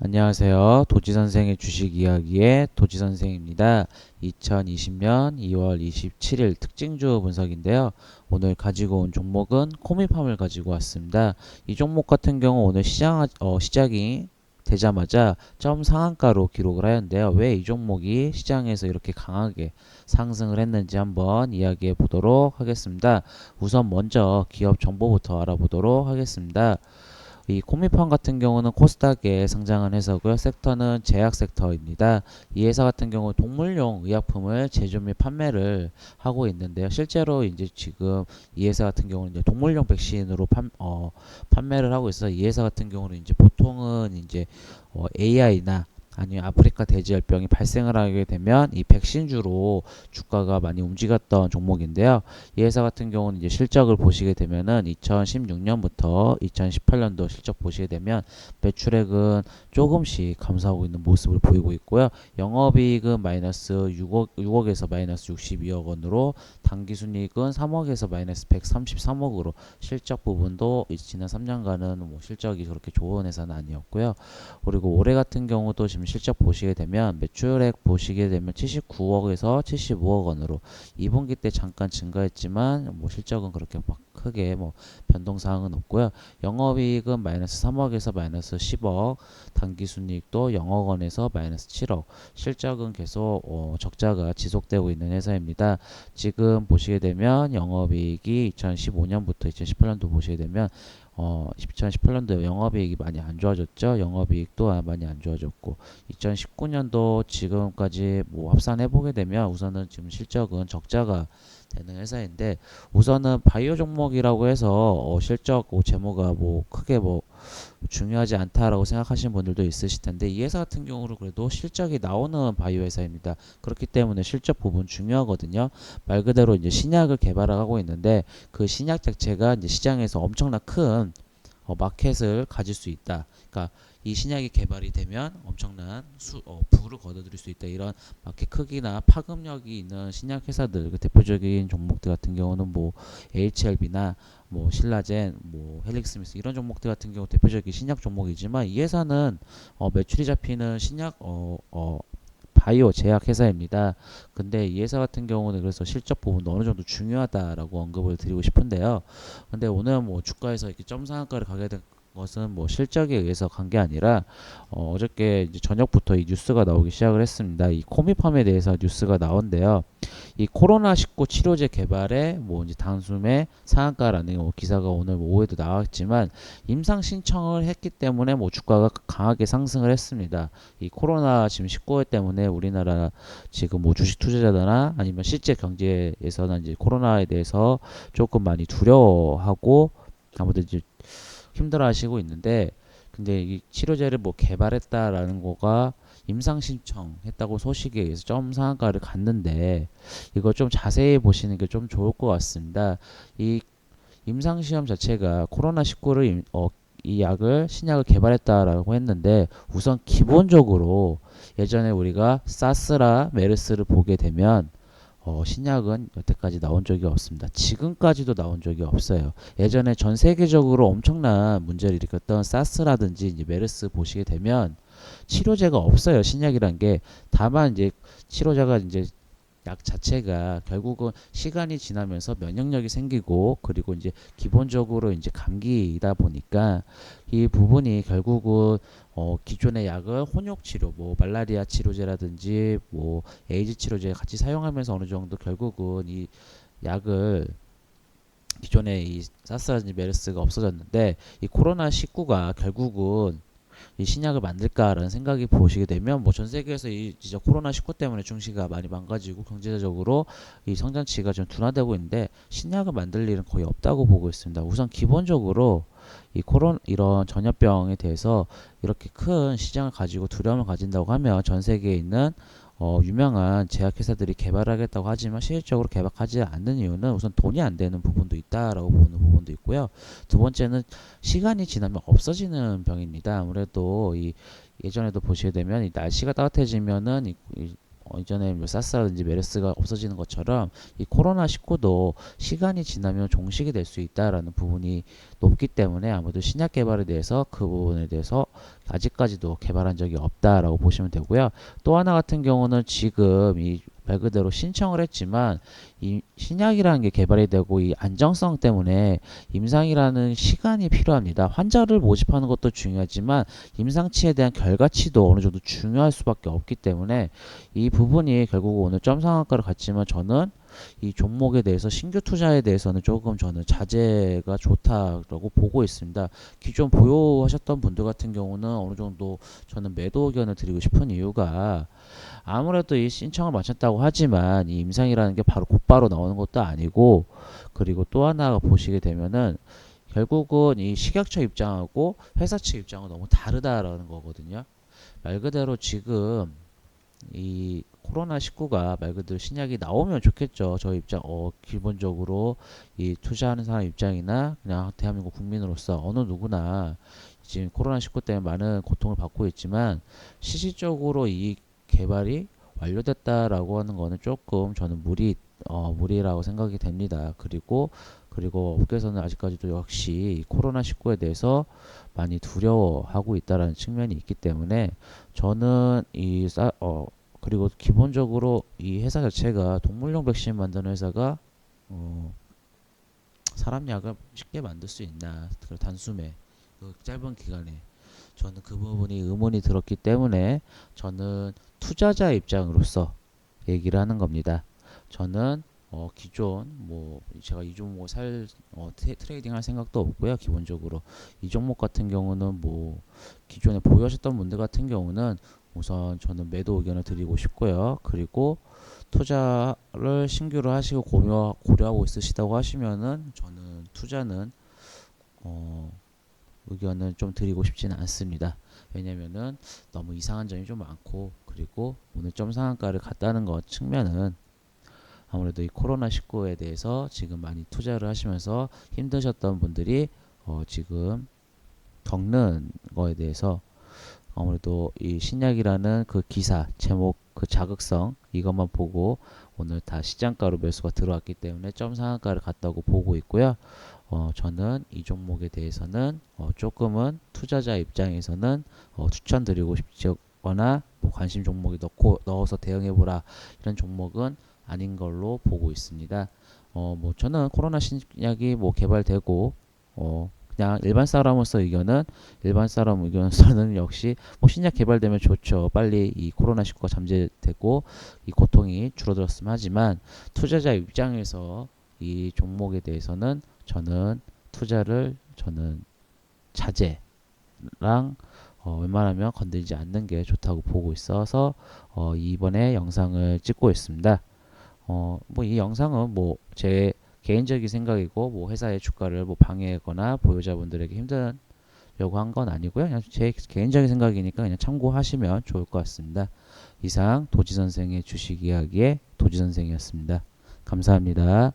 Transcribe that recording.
안녕하세요. 도지선생의 주식 이야기의 도지선생입니다. 2020년 2월 27일 특징주 분석인데요. 오늘 가지고 온 종목은 코미팜을 가지고 왔습니다. 이 종목 같은 경우 오늘 시작이 되자마자 점 상한가로 기록을 하였는데요. 왜 이 종목이 시장에서 이렇게 강하게 상승을 했는지 한번 이야기해 보도록 하겠습니다. 우선 먼저 기업 정보부터 알아보도록 하겠습니다. 이 코미팜 같은 경우는 코스닥에 상장한 회사고요. 섹터는 제약 섹터입니다. 이 회사 같은 경우 동물용 의약품을 제조 및 판매를 하고 있는데요. 실제로 이제 지금 이 회사 같은 경우는 이제 동물용 백신으로 판매를 하고 있어서 이 회사 같은 경우는 이제 보통은 이제 AI나 아니면 아프리카 돼지열병이 발생을 하게 되면 이 백신주로 주가가 많이 움직였던 종목인데요. 이 회사 같은 경우는 이제 실적을 보시게 되면은 2016년부터 2018년도 실적 보시게 되면 매출액은 조금씩 감소하고 있는 모습을 보이고 있고요. 영업이익은 마이너스 6억에서 마이너스 62억 원으로 당기순이익은 3억에서 마이너스 133억으로 실적 부분도 지난 3년간은 뭐 실적이 그렇게 좋은 회사는 아니었고요. 그리고 올해 같은 경우도 지금 실적 보시게 되면 매출액 보시게 되면 79억에서 75억 원으로 2분기 때 잠깐 증가했지만 뭐 실적은 그렇게 막 크게 뭐 변동사항은 없고요. 영업이익은 마이너스 3억에서 마이너스 10억, 당기순이익도 0억 원에서 마이너스 7억. 실적은 계속 적자가 지속되고 있는 회사입니다. 지금 보시게 되면 영업이익이 2015년부터 2018년도 보시게 되면 2018년도 영업이익이 많이 안 좋아졌죠. 영업이익도 많이 안 좋아졌고 2019년도 지금까지 뭐 합산해 보게 되면 우선은 지금 실적은 적자가 되는 회사인데 우선은 바이오 종목이라고 해서 실적 재무가 뭐 크게 뭐 중요하지 않다라고 생각하시는 분들도 있으실 텐데 이 회사 같은 경우는 그래도 실적이 나오는 바이오 회사입니다. 그렇기 때문에 실적 부분 중요하거든요. 말 그대로 이제 신약을 개발하고 있는데 그 신약 자체가 이제 시장에서 엄청난 큰 마켓을 가질 수 있다. 그러니까 이 신약이 개발이 되면 엄청난 부를 거둬들일 수 있다. 이런 마켓 크기나 파급력이 있는 신약 회사들, 그 대표적인 종목들 같은 경우는 뭐 HLB나 뭐 신라젠, 뭐 헬릭스미스 이런 종목들 같은 경우 대표적인 신약 종목이지만 이 회사는 매출이 잡히는 신약 바이오 제약 회사입니다. 근데 이 회사 같은 경우는 그래서 실적 부분도 어느 정도 중요하다라고 언급을 드리고 싶은데요. 근데 오늘 뭐 주가에서 이렇게 점상한가를 가게 된 것은 뭐 실적에 의해서 간 게 아니라 어저께 이제 저녁부터 이 뉴스가 나오기 시작을 했습니다. 이 코미팜에 대해서 뉴스가 나온대요. 이 코로나19 치료제 개발에 뭐 이제 단숨에 상한가라는 뭐 기사가 오늘 뭐 오후에도 나왔지만 임상 신청을 했기 때문에 뭐 주가가 강하게 상승을 했습니다. 이 코로나 지금 19 때문에 우리나라 지금 뭐 주식 투자자들나 아니면 실제 경제에서는 이제 코로나에 대해서 조금 많이 두려워하고 아무래도 이제 힘들어하시고 있는데 근데 이 치료제를 뭐 개발했다라는 거가 임상 신청했다고 소식에 의해서 좀 상한가를 갔는데 이거 좀 자세히 보시는 게 좀 좋을 것 같습니다. 이 임상 시험 자체가 코로나19를 이 약을 신약을 개발했다라고 했는데 우선 기본적으로 예전에 우리가 사스라 메르스를 보게 되면 신약은 여태까지 나온 적이 없습니다. 지금까지도 나온 적이 없어요. 예전에 전 세계적으로 엄청난 문제를 일으켰던 사스라든지 이제 메르스 보시게 되면 치료제가 없어요. 신약이란 게 다만 이제 치료제가 이제 약 자체가 결국은 시간이 지나면서 면역력이 생기고 그리고 이제 기본적으로 이제 감기이다 보니까 이 부분이 결국은 기존의 약을 혼욕 치료 뭐 말라리아 치료제라든지 뭐 에이즈 치료제 같이 사용하면서 어느 정도 결국은 이 약을 기존의 이 사스라든지 메르스가 없어졌는데 이 코로나 19가 결국은 이 신약을 만들까라는 생각이 보시게 되면 뭐 전 세계에서 이 진짜 코로나 19 때문에 증시가 많이 망가지고 경제적으로 이 성장치가 좀 둔화되고 있는데 신약을 만들 일은 거의 없다고 보고 있습니다. 우선 기본적으로 이 코로나 이런 전염병에 대해서 이렇게 큰 시장을 가지고 두려움을 가진다고 하면 전 세계에 있는 유명한 제약회사들이 개발하겠다고 하지만 실질적으로 개발하지 않는 이유는 우선 돈이 안 되는 부분도 있다라고 보는 부분도 있고요. 두 번째는 시간이 지나면 없어지는 병입니다. 아무래도 이 예전에도 보시게 되면 이 날씨가 따뜻해지면은 이전에 뭐 사스라든지 메르스가 없어지는 것처럼 이 코로나19도 시간이 지나면 종식이 될 수 있다라는 부분이 높기 때문에 아무래도 신약 개발에 대해서 그 부분에 대해서 아직까지도 개발한 적이 없다라고 보시면 되고요. 또 하나 같은 경우는 지금 이 말 그대로 신청을 했지만 이 신약이라는 게 개발이 되고 이 안정성 때문에 임상이라는 시간이 필요합니다. 환자를 모집하는 것도 중요하지만 임상치에 대한 결과치도 어느 정도 중요할 수밖에 없기 때문에 이 부분이 결국 오늘 점상한가를 갔지만 저는 이 종목에 대해서 신규 투자에 대해서는 조금 저는 자제가 좋다라고 보고 있습니다. 기존 보유하셨던 분들 같은 경우는 어느 정도 저는 매도 의견을 드리고 싶은 이유가 아무래도 이 신청을 마쳤다고 하지만 이 임상이라는 게 바로 곧바로 나오는 것도 아니고 그리고 또 하나 보시게 되면은 결국은 이 식약처 입장하고 회사 측 입장은 너무 다르다라는 거거든요. 말 그대로 지금 이 코로나19가 말 그대로 신약이 나오면 좋겠죠. 저 입장, 기본적으로 이 투자하는 사람 입장이나 그냥 대한민국 국민으로서 어느 누구나 지금 코로나19 때문에 많은 고통을 받고 있지만 실질적으로 이 개발이 완료됐다라고 하는 거는 조금 저는 무리라고 생각이 됩니다. 그리고 업계에서는 아직까지도 역시 이 코로나19에 대해서 많이 두려워하고 있다라는 측면이 있기 때문에 저는 그리고 기본적으로 이 회사 자체가 동물용 백신 만드는 회사가 사람 약을 쉽게 만들 수 있나 그 단숨에 그 짧은 기간에 저는 그 부분이 의문이 들었기 때문에 저는 투자자 입장으로서 얘기를 하는 겁니다. 저는 기존 뭐 제가 이 종목 트레이딩 할 생각도 없고요. 기본적으로 이 종목 같은 경우는 뭐 기존에 보유하셨던 분들 같은 경우는 우선 저는 매도 의견을 드리고 싶고요. 그리고 투자를 신규로 하시고 고려하고 있으시다고 하시면은 저는 투자는 의견을 좀 드리고 싶지는 않습니다. 왜냐면은 너무 이상한 점이 좀 많고 그리고 오늘 점 상한가를 갔다는 것 측면은 아무래도 이 코로나19에 대해서 지금 많이 투자를 하시면서 힘드셨던 분들이 지금 겪는 거에 대해서 아무래도 이 신약이라는 그 기사 제목 그 자극성 이것만 보고 오늘 다 시장가로 매수가 들어왔기 때문에 점 상한가를 갔다고 보고 있고요. 저는 이 종목에 대해서는 조금은 투자자 입장에서는 추천드리고 싶거나 뭐 관심 종목에 넣어서 대응해보라 이런 종목은 아닌 걸로 보고 있습니다. 뭐 저는 코로나 신약이 뭐 개발되고 그냥 일반 사람 의견으로서는 역시 뭐 신약 개발되면 좋죠. 빨리 이 코로나19가 잠재되고 이 고통이 줄어들었으면 하지만 투자자 입장에서 이 종목에 대해서는 저는 자제랑 웬만하면 건들지 않는 게 좋다고 보고 있어서 이번에 영상을 찍고 있습니다. 뭐 이 영상은 뭐 제 개인적인 생각이고 뭐 회사의 주가를 뭐 방해하거나 보유자분들에게 힘들려고 한 건 아니고요. 그냥 제 개인적인 생각이니까 그냥 참고하시면 좋을 것 같습니다. 이상 도지선생의 주식 이야기의 도지선생이었습니다. 감사합니다.